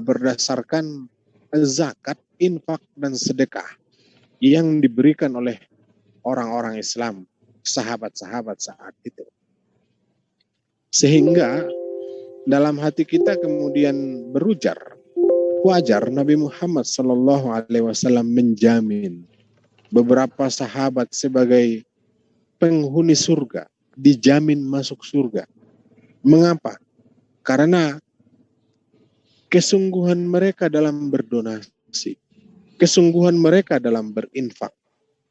berdasarkan zakat, infak, dan sedekah yang diberikan oleh orang-orang Islam, sahabat-sahabat saat itu. Sehingga dalam hati kita kemudian berujar, wajar Nabi Muhammad SAW menjamin beberapa sahabat sebagai penghuni surga, dijamin masuk surga. Mengapa? Karena kesungguhan mereka dalam berdonasi, kesungguhan mereka dalam berinfak,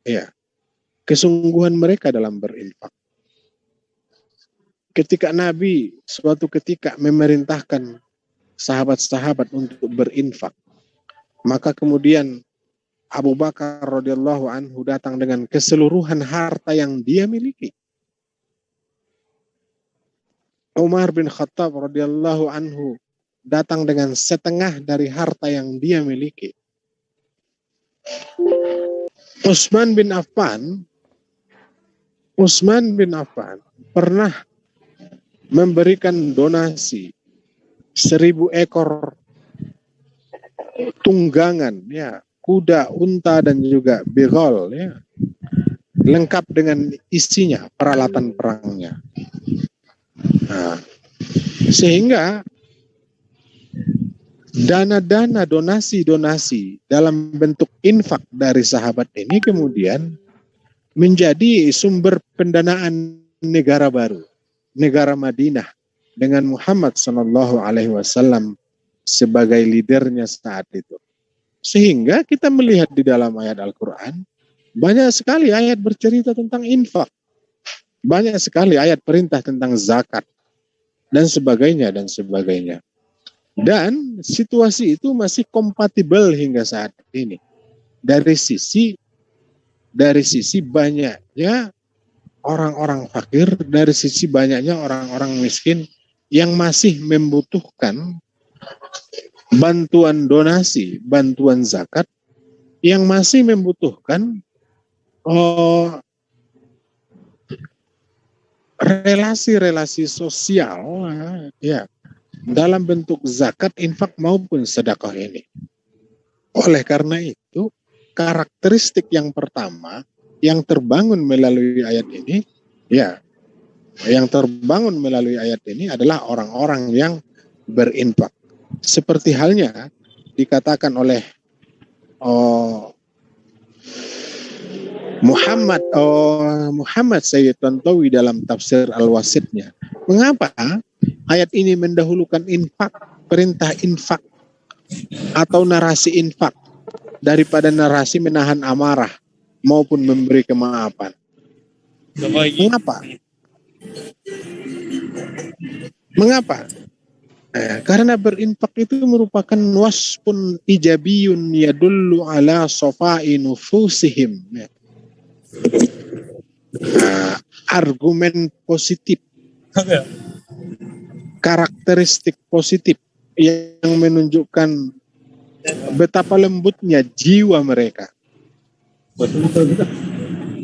ya, kesungguhan mereka dalam berinfak. Ketika Nabi suatu ketika memerintahkan sahabat-sahabat untuk berinfak, maka kemudian Abu Bakar radhiyallahu anhu datang dengan keseluruhan harta yang dia miliki. Umar bin Khattab radhiyallahu anhu datang dengan setengah dari harta yang dia miliki. Utsman bin Affan pernah memberikan donasi 1000 ekor tunggangan, ya, kuda, unta, dan juga bigol, ya, lengkap dengan isinya, peralatan perangnya. Nah, sehingga dana-dana donasi-donasi dalam bentuk infak dari sahabat ini kemudian menjadi sumber pendanaan negara baru, negara Madinah, dengan Muhammad SAW sebagai leadernya saat itu. Sehingga kita melihat di dalam ayat Al-Quran, banyak sekali ayat bercerita tentang infak, banyak sekali ayat perintah tentang zakat, dan sebagainya, dan sebagainya. Dan situasi itu masih kompatibel hingga saat ini. Dari sisi banyaknya orang-orang fakir, dari sisi banyaknya orang-orang miskin yang masih membutuhkan bantuan donasi, bantuan zakat, yang masih membutuhkan relasi-relasi sosial, ya, dalam bentuk zakat, infak maupun sedekah ini. Oleh karena itu, karakteristik yang pertama yang terbangun melalui ayat ini, ya, yang terbangun melalui ayat ini adalah orang-orang yang berinfak. Seperti halnya dikatakan oleh Muhammad Sayyid Tantawi dalam tafsir Al-Wasitnya. Mengapa ayat ini mendahulukan infak, perintah infak atau narasi infak daripada narasi menahan amarah maupun memberi kemaafan? Mengapa? Karena berinfak itu merupakan wasfun ijabiyun yadullu ala safai nufusihim. Argumen positif, karakteristik positif yang menunjukkan betapa lembutnya jiwa mereka,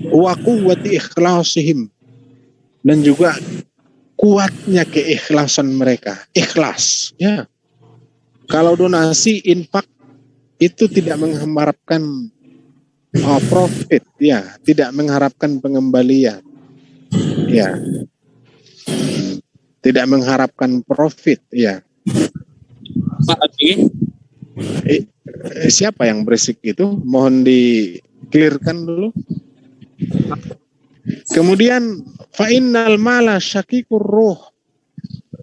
wa quwwati ikhlasihim, dan juga kuatnya keikhlasan mereka. Ikhlas, ya. Kalau donasi, infak itu tidak mengharapkan profit, ya, tidak mengharapkan pengembalian, ya, tidak mengharapkan profit, ya. Siapa yang berisik itu? Mohon di-clearkan dulu. Kemudian fa'innal mala syakikur ruh,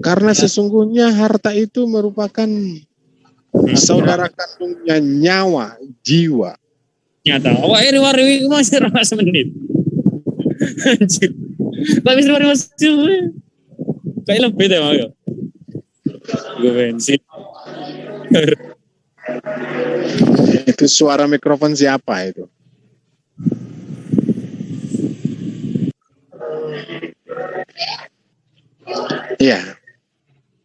karena sesungguhnya harta itu merupakan saudara kandungnya nyawa, jiwa. Nyata. Awak ini wari masih ramah semenit. Anjir. Tapi wari masih kayak lebih deh mau. Gue bensin. Itu suara mikrofon siapa itu? Ya,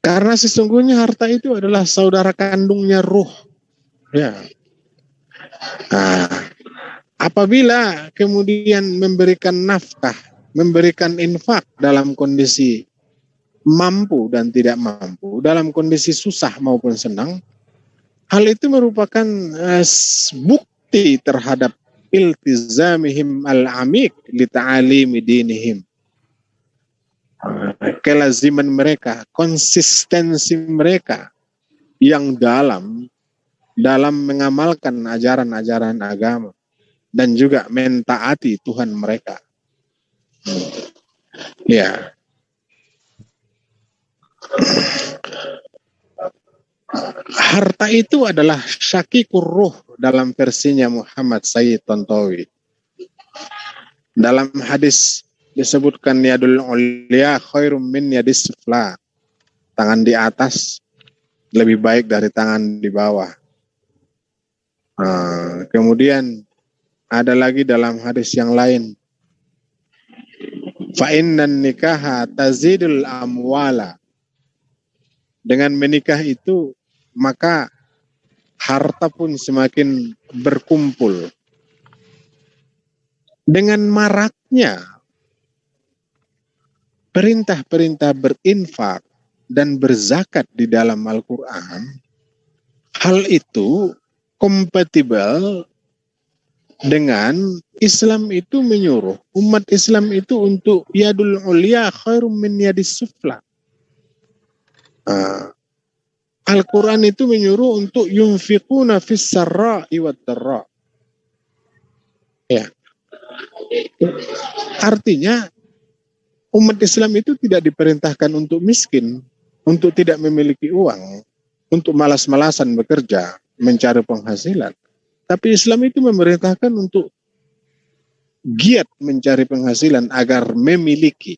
karena sesungguhnya harta itu adalah saudara kandungnya ruh. Ya. Nah, apabila kemudian memberikan nafkah, memberikan infak dalam kondisi mampu dan tidak mampu, dalam kondisi susah maupun senang, Hal itu merupakan bukti terhadap iltizamihim al-amik li ta'alimi dinihim. Kelaziman mereka, konsistensi mereka yang dalam mengamalkan ajaran-ajaran agama dan juga mentaati Tuhan mereka. Ya. Harta itu adalah syakikur ruh dalam versinya Muhammad Sayyid Tontowi. Dalam hadis disebutkan yadul ulia khairum min yadis sufla. Tangan di atas lebih baik dari tangan di bawah. Kemudian ada lagi dalam hadis yang lain. Fa innan nikaha tazidul amwala. Dengan menikah itu maka harta pun semakin berkumpul. Dengan maraknya perintah-perintah berinfak dan berzakat di dalam Al-Quran, hal itu kompatibel dengan Islam itu menyuruh umat Islam itu untuk yadul ulia khairum min yadis sufla. Al-Quran itu menyuruh untuk yunfiquna fis sarra'i wat dharra. Ya. Artinya umat Islam itu tidak diperintahkan untuk miskin, untuk tidak memiliki uang, untuk malas-malasan bekerja, mencari penghasilan. Tapi Islam itu memerintahkan untuk giat mencari penghasilan agar memiliki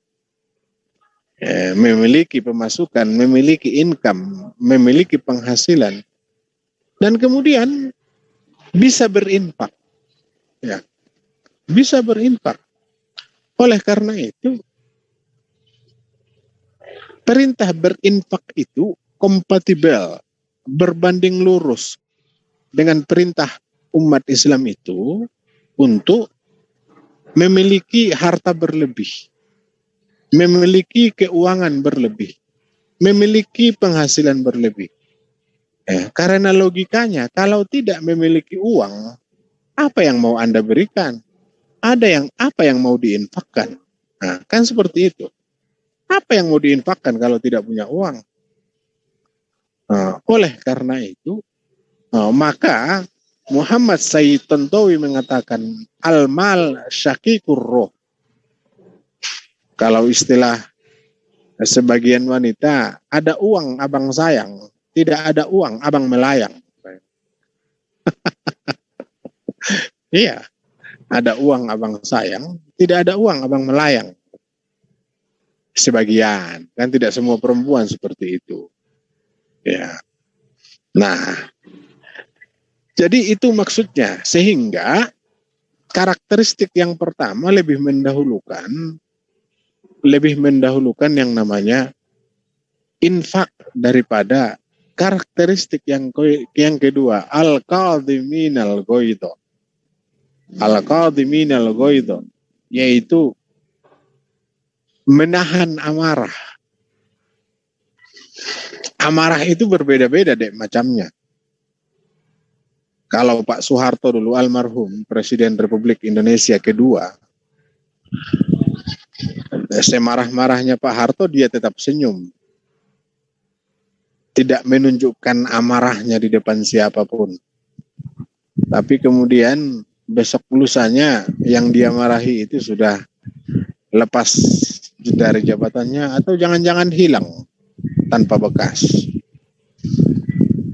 pemasukan, memiliki income, memiliki penghasilan, dan kemudian bisa berinfak. Ya, bisa berinfak. Oleh karena itu, perintah berinfak itu kompatibel, berbanding lurus dengan perintah umat Islam itu untuk memiliki harta berlebih, memiliki keuangan berlebih, memiliki penghasilan berlebih. Karena logikanya, kalau tidak memiliki uang, apa yang mau Anda berikan? Apa yang mau diinfakkan? Nah, kan seperti itu. Apa yang mau diinfakkan kalau tidak punya uang? Oleh karena itu, maka Muhammad Sayyid Tontowi mengatakan al-mal syakikur roh. Kalau istilah sebagian wanita, ada uang abang sayang, tidak ada uang abang melayang. Iya, ada uang abang sayang, tidak ada uang abang melayang. Sebagian, kan tidak semua perempuan seperti itu. Ya. Nah, jadi itu maksudnya, sehingga karakteristik yang pertama lebih mendahulukan yang namanya infak daripada karakteristik yang kedua, al-qadhiminal ghaidha. Al-qadhiminal ghaidha, yaitu menahan amarah. Amarah itu berbeda-beda deh macamnya. Kalau Pak Soeharto dulu almarhum, Presiden Republik Indonesia kedua, semarah-marahnya Pak Harto dia tetap senyum. Tidak menunjukkan amarahnya di depan siapapun. Tapi kemudian besok lusanya yang dia marahi itu sudah lepas dari jabatannya atau jangan-jangan hilang tanpa bekas.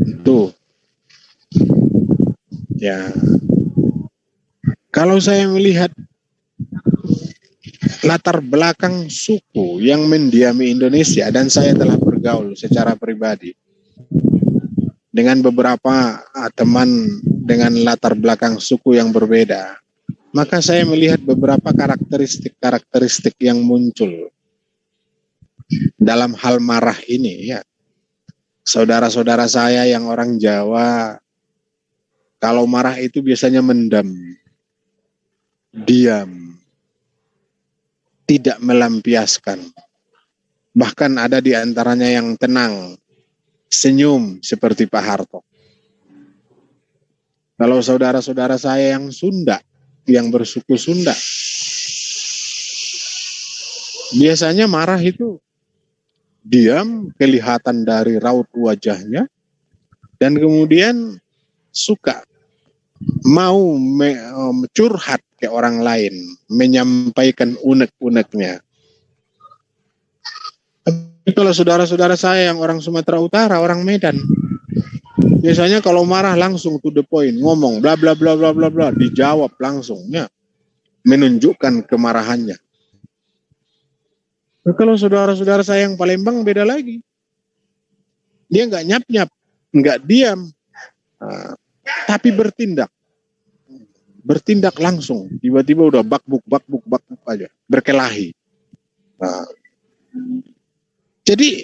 Itu. Ya. Kalau saya melihat latar belakang suku yang mendiami Indonesia, dan saya telah bergaul secara pribadi dengan beberapa teman dengan latar belakang suku yang berbeda, maka saya melihat beberapa karakteristik yang muncul dalam hal marah ini. Ya, saudara-saudara saya yang orang Jawa, kalau marah itu biasanya mendam, diam, tidak melampiaskan. Bahkan ada di antaranya yang tenang, senyum seperti Pak Harto. Kalau saudara-saudara saya yang Sunda, yang bersuku Sunda, biasanya marah itu diam, kelihatan dari raut wajahnya, dan kemudian suka mau curhat ke orang lain, menyampaikan unek-uneknya. Tapi kalau saudara-saudara saya yang orang Sumatera Utara, orang Medan, biasanya kalau marah langsung to the point, ngomong bla bla bla bla bla bla, dijawab langsung, ya, menunjukkan kemarahannya. Nah, kalau saudara-saudara saya yang Palembang beda lagi, dia nggak nyap-nyap, nggak diam, tapi bertindak langsung, tiba-tiba udah bakbuk aja, berkelahi. Nah, jadi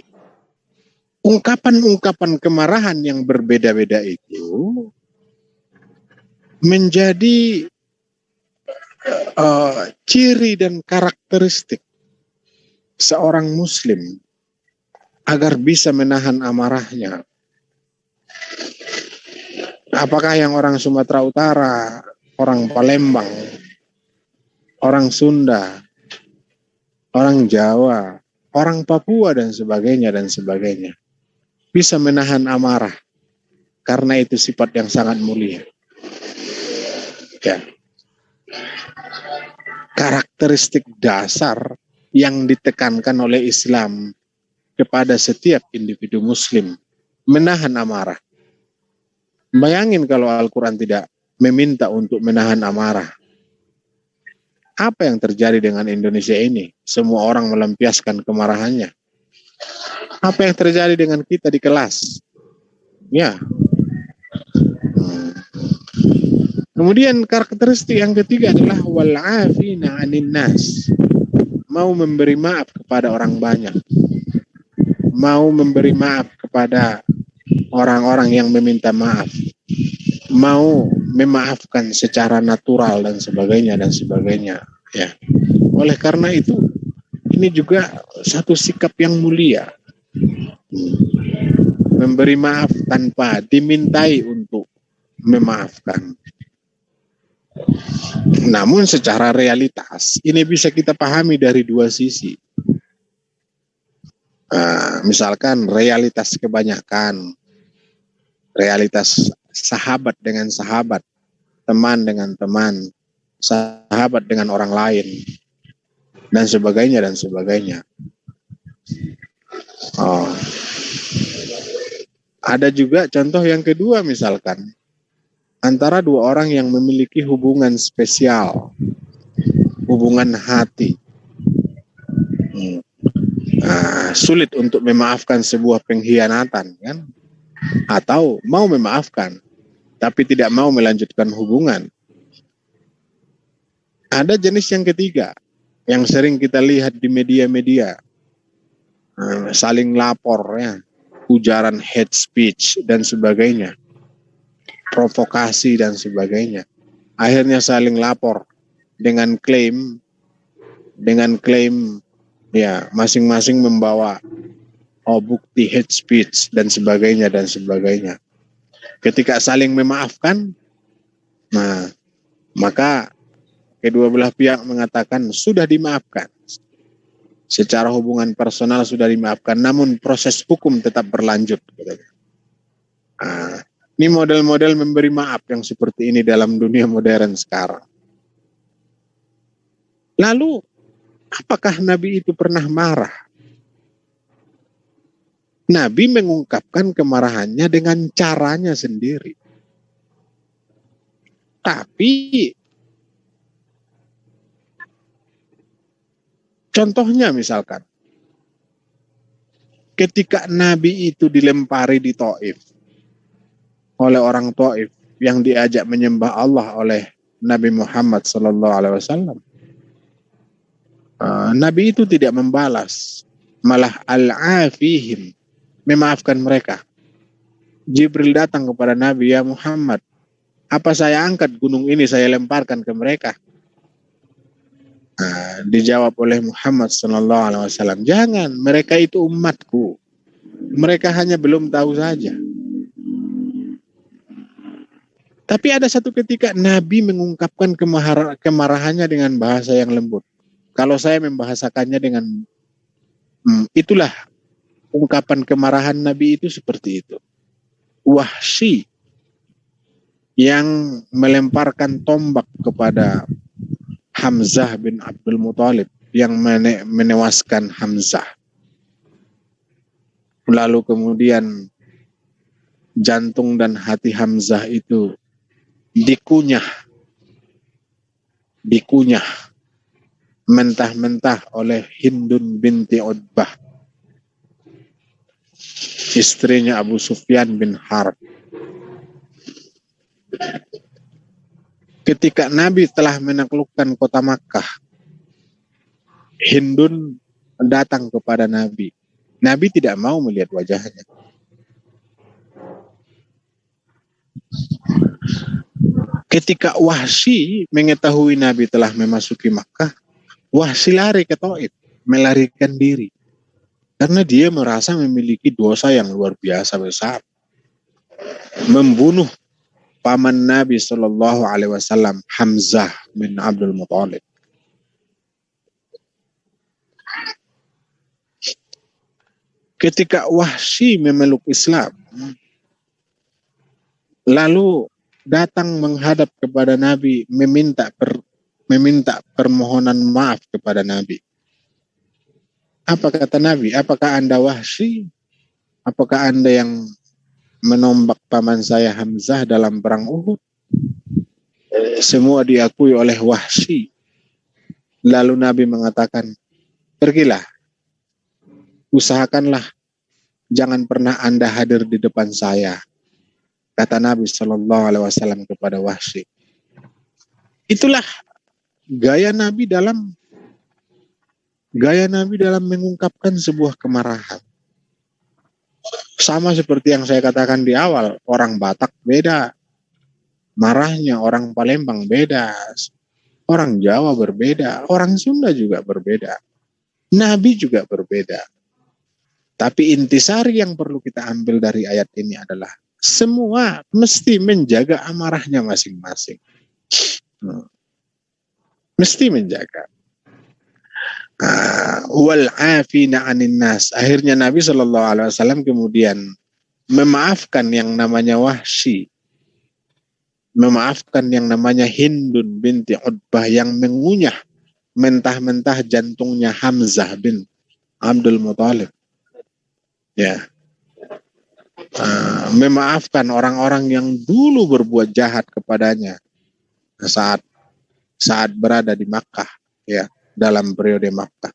ungkapan-ungkapan kemarahan yang berbeda-beda itu menjadi ciri dan karakteristik seorang Muslim agar bisa menahan amarahnya. Apakah yang orang Sumatera Utara, orang Palembang, orang Sunda, orang Jawa, orang Papua dan sebagainya bisa menahan amarah karena itu sifat yang sangat mulia. Ya. Karakteristik dasar yang ditekankan oleh Islam kepada setiap individu Muslim, menahan amarah. Bayangin kalau Al-Quran tidak meminta untuk menahan amarah. Apa yang terjadi dengan Indonesia ini? Semua orang melampiaskan kemarahannya. Apa yang terjadi dengan kita di kelas? Ya. Kemudian karakteristik yang ketiga adalah wal'afina 'anin nas. Mau memberi maaf kepada orang banyak. Mau memberi maaf kepada orang-orang yang meminta maaf. Mau memaafkan secara natural dan sebagainya ya. Oleh karena itu ini juga satu sikap yang mulia, memberi maaf tanpa dimintai untuk memaafkan. Namun secara realitas ini bisa kita pahami dari dua sisi. Misalkan realitas kebanyakan, realitas sahabat dengan sahabat, teman dengan teman, sahabat dengan orang lain, dan sebagainya. Ada juga contoh yang kedua, misalkan antara dua orang yang memiliki hubungan spesial, hubungan hati. Sulit untuk memaafkan sebuah pengkhianatan, kan? Atau mau memaafkan tapi tidak mau melanjutkan hubungan. Ada jenis yang ketiga yang sering kita lihat di media-media, saling lapor, ya, ujaran hate speech dan sebagainya, provokasi dan sebagainya. Akhirnya saling lapor dengan klaim ya masing-masing membawa bukti hate speech dan sebagainya. Ketika saling memaafkan, maka kedua belah pihak mengatakan sudah dimaafkan. Secara hubungan personal sudah dimaafkan, namun proses hukum tetap berlanjut. Ini model-model memberi maaf yang seperti ini dalam dunia modern sekarang. Lalu, apakah Nabi itu pernah marah? Nabi mengungkapkan kemarahannya dengan caranya sendiri. Tapi contohnya misalkan, ketika Nabi itu dilempari di Taif oleh orang Taif yang diajak menyembah Allah oleh Nabi Muhammad SAW, Nabi itu tidak membalas, malah al-afihim, memaafkan mereka. Jibril datang kepada Nabi, ya Muhammad, apa saya angkat gunung ini, saya lemparkan ke mereka? Dijawab oleh Muhammad SAW, jangan, mereka itu umatku, mereka hanya belum tahu saja. Tapi ada satu ketika Nabi mengungkapkan kemarahannya dengan bahasa yang lembut. Kalau saya membahasakannya dengan itulah ungkapan kemarahan Nabi itu seperti itu. Wahsy yang melemparkan tombak kepada Hamzah bin Abdul Muthalib yang menewaskan Hamzah. Lalu kemudian jantung dan hati Hamzah itu dikunyah mentah-mentah oleh Hindun binti Utbah, istrinya Abu Sufyan bin Harb. Ketika Nabi telah menaklukkan kota Makkah, Hindun datang kepada Nabi. Nabi tidak mau melihat wajahnya. Ketika Wahsy mengetahui Nabi telah memasuki Makkah, Wahsy lari ke Taif, melarikan diri. Karena dia merasa memiliki dosa yang luar biasa besar. Membunuh paman Nabi SAW, Hamzah bin Abdul Muthalib. Ketika Wahsy memeluk Islam, lalu datang menghadap kepada Nabi, meminta permohonan maaf kepada Nabi. Apa kata Nabi? Apakah Anda Wahsy? Apakah Anda yang menombak paman saya Hamzah dalam perang Uhud? Semua diakui oleh Wahsy. Lalu Nabi mengatakan, pergilah, usahakanlah jangan pernah Anda hadir di depan saya, kata Nabi SAW kepada Wahsy. Itulah gaya Nabi dalam mengungkapkan sebuah kemarahan. Sama seperti yang saya katakan di awal, orang Batak beda marahnya, orang Palembang beda, orang Jawa berbeda, orang Sunda juga berbeda, Nabi juga berbeda. Tapi intisari yang perlu kita ambil dari ayat ini adalah semua mesti menjaga amarahnya masing-masing. Mesti menjaga. Wal afina 'anin nas. Akhirnya Nabi SAW kemudian memaafkan yang namanya Wahsy, memaafkan yang namanya Hindun binti Utbah yang mengunyah mentah-mentah jantungnya Hamzah bin Abdul Muthalib. Ya, memaafkan orang-orang yang dulu berbuat jahat kepadanya saat berada di Makkah, ya, dalam periode Makkah.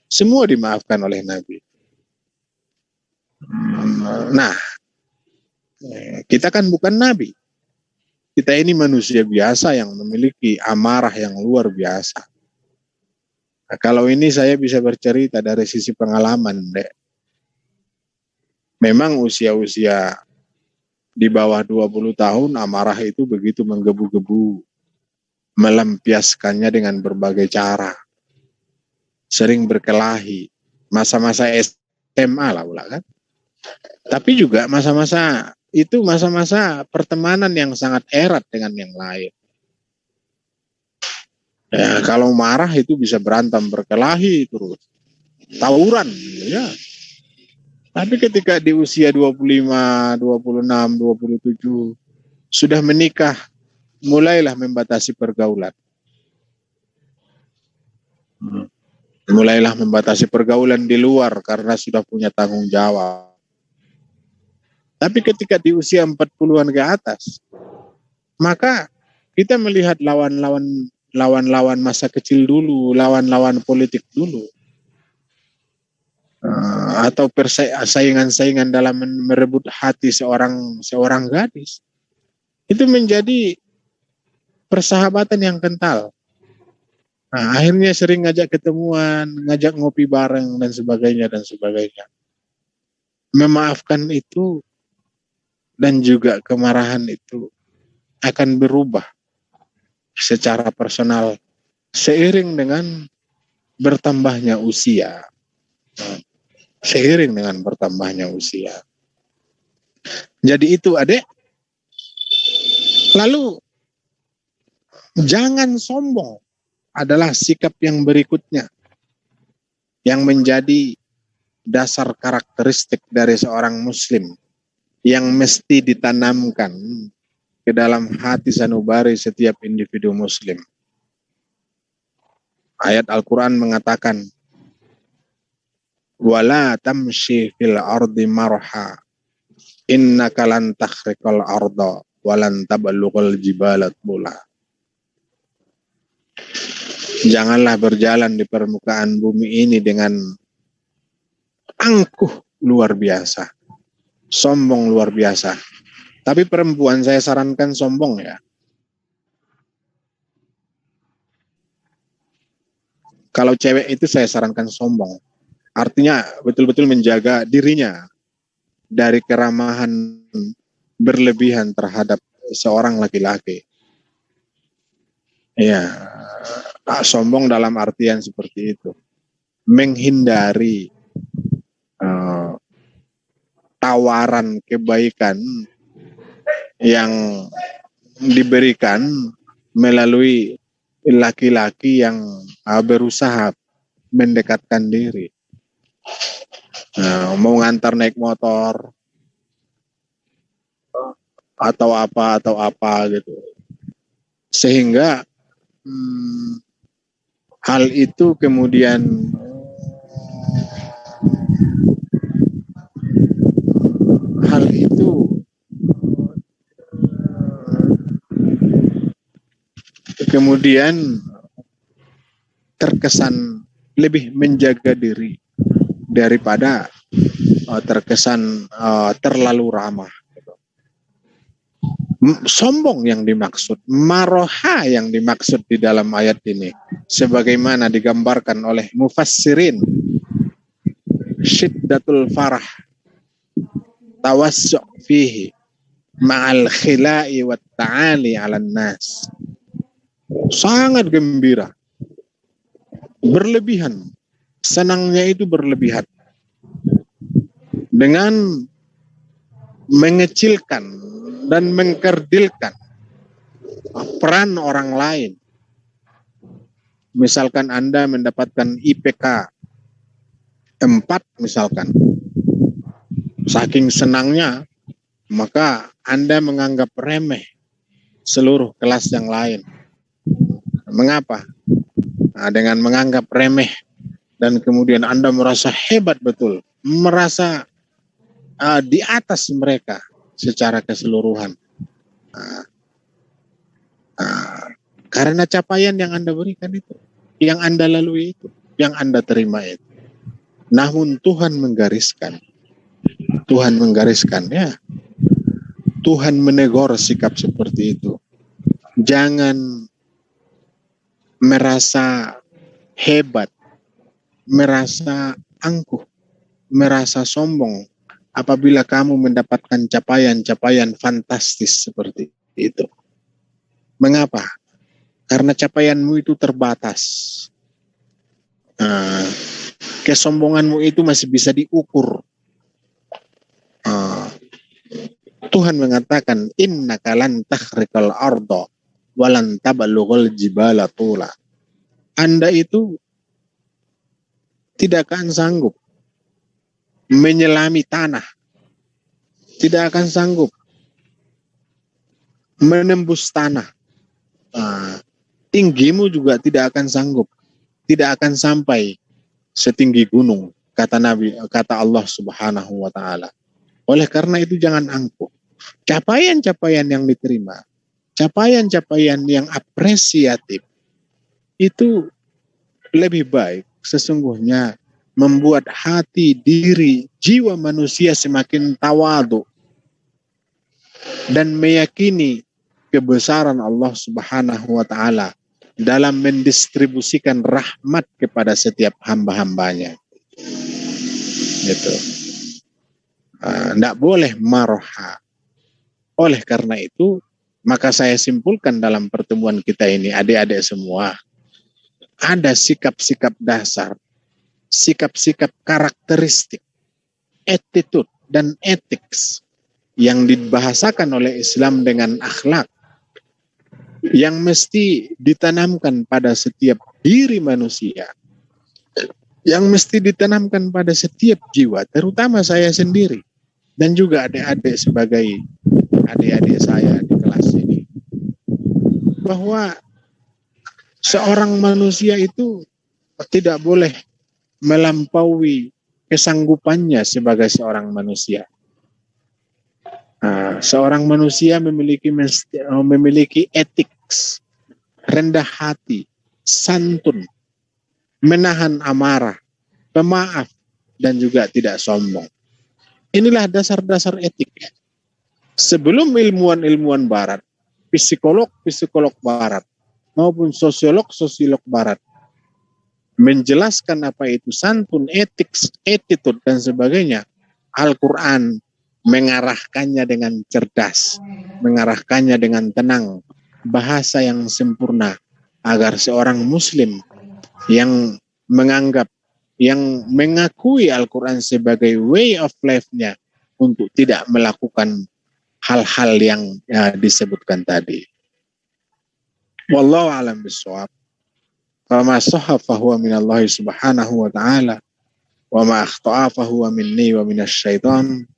Semua dimaafkan oleh Nabi. Nah, kita kan bukan Nabi. Kita ini manusia biasa yang memiliki amarah yang luar biasa. Nah, kalau ini saya bisa bercerita dari sisi pengalaman, Dek. Memang usia-usia di bawah 20 tahun amarah itu begitu menggebu-gebu, melampiaskannya dengan berbagai cara. Sering berkelahi, masa-masa SMA lah kan. Tapi juga masa-masa itu masa-masa pertemanan yang sangat erat dengan yang lain. Ya, kalau marah itu bisa berantem, berkelahi terus, tawuran, ya. Tapi ketika di usia 25, 26, 27 sudah menikah, mulailah membatasi pergaulan. Mulailah membatasi pergaulan di luar karena sudah punya tanggung jawab. Tapi ketika di usia 40-an ke atas, maka kita melihat lawan-lawan masa kecil dulu, lawan-lawan politik dulu. Atau saingan-saingan dalam merebut hati seorang gadis. Itu menjadi persahabatan yang kental. Nah, akhirnya sering ngajak ketemuan, ngajak ngopi bareng dan sebagainya. Memaafkan itu dan juga kemarahan itu akan berubah secara personal seiring dengan bertambahnya usia. Seiring dengan bertambahnya usia. Jadi itu, Adek, Lalu jangan sombong adalah sikap yang berikutnya yang menjadi dasar karakteristik dari seorang muslim yang mesti ditanamkan ke dalam hati sanubari setiap individu muslim. Ayat Al-Quran mengatakan, wala tamshi fil ardi marha innaka lan takhriqal arda walan tablughal jibala tula. Janganlah berjalan di permukaan bumi ini dengan angkuh luar biasa, sombong luar biasa. Tapi perempuan saya sarankan sombong ya. Kalau cewek itu saya sarankan sombong. Artinya betul-betul menjaga dirinya dari keramahan berlebihan terhadap seorang laki-laki. Ya, sombong dalam artian seperti itu. Menghindari tawaran kebaikan yang diberikan melalui laki-laki yang berusaha mendekatkan diri. Mau ngantar naik motor atau apa gitu. Sehingga hal itu kemudian terkesan lebih menjaga diri daripada terkesan terlalu ramah. Sombong yang dimaksud, maroha yang dimaksud di dalam ayat ini, sebagaimana digambarkan oleh mufassirin, syiddatul farah, tawassu' fihi, ma'al khila'i wa ta'ali 'alan nas. Sangat gembira, berlebihan, senangnya itu berlebihan, dengan mengecilkan dan mengkerdilkan peran orang lain. Misalkan Anda mendapatkan IPK 4 misalkan, saking senangnya maka Anda menganggap remeh seluruh kelas yang lain. Mengapa? Dengan menganggap remeh dan kemudian Anda merasa hebat betul, merasa di atas mereka secara keseluruhan. Karena capaian yang Anda berikan itu, yang Anda lalui itu, yang Anda terima itu. Namun Tuhan menggariskan ya. Tuhan menegur sikap seperti itu. Jangan merasa hebat, merasa angkuh, merasa sombong apabila kamu mendapatkan capaian-capaian fantastis seperti itu. Mengapa? Karena capaianmu itu terbatas. Kesombonganmu itu masih bisa diukur. Tuhan mengatakan, innaka lan takhriqal arda walan tablughal jibala tula. Anda itu tidak akan sanggup menyelami tanah, tidak akan sanggup menembus tanah. Tinggimu juga tidak akan sanggup, tidak akan sampai setinggi gunung, kata Allah Subhanahu wa taala. Oleh karena itu jangan angkuh. Capaian-capaian yang diterima, capaian-capaian yang apresiatif itu lebih baik sesungguhnya membuat hati, diri, jiwa manusia semakin tawadu dan meyakini kebesaran Allah Subhanahu wa taala dalam mendistribusikan rahmat kepada setiap hamba-hambanya. Gitu. Tidak boleh marha. Oleh karena itu, maka saya simpulkan dalam pertemuan kita ini, adik-adik semua, ada sikap-sikap dasar, sikap-sikap karakteristik, attitude dan ethics yang dibahasakan oleh Islam dengan akhlak, yang mesti ditanamkan pada setiap diri manusia, yang mesti ditanamkan pada setiap jiwa, terutama saya sendiri dan juga adik-adik sebagai adik-adik saya di kelas ini, bahwa seorang manusia itu tidak boleh melampaui kesanggupannya sebagai seorang manusia. Seorang manusia memiliki etik, rendah hati, santun, menahan amarah, pemaaf, dan juga tidak sombong. Inilah dasar-dasar etik. Sebelum ilmuwan-ilmuwan barat, psikolog barat, maupun sosiolog barat menjelaskan apa itu santun, etik, attitude, dan sebagainya, Al-Quran mengarahkannya dengan cerdas, mengarahkannya dengan tenang, bahasa yang sempurna, agar seorang muslim yang menganggap, yang mengakui Al-Quran sebagai way of life-nya untuk tidak melakukan hal-hal yang disebutkan tadi. Wallahu a'lam bishawab. Fama sahha fahuwa minallahi subhanahu wa ta'ala, wa ma akhta'a fahuwa minni wa minasyaitan.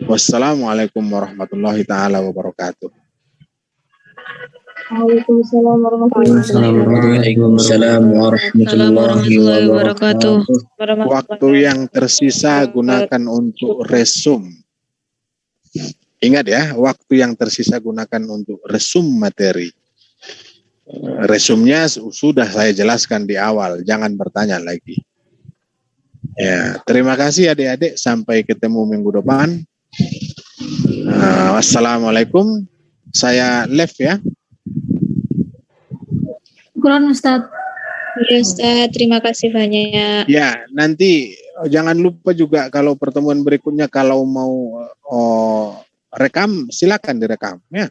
Wassalamualaikum warahmatullahi ta'ala wabarakatuh. Waalaikumsalam warahmatullahi wabarakatuh. Waktu yang tersisa gunakan untuk resum. Ingat ya, waktu yang tersisa gunakan untuk resum materi. Resumnya sudah saya jelaskan di awal, jangan bertanya lagi. Ya, terima kasih adik-adik, sampai ketemu minggu depan. Wassalamualaikum. Saya live ya. Kurang Ustaz. Ya Ustaz, terima kasih banyak. Ya, nanti jangan lupa juga kalau pertemuan berikutnya kalau mau rekam, silakan direkam ya.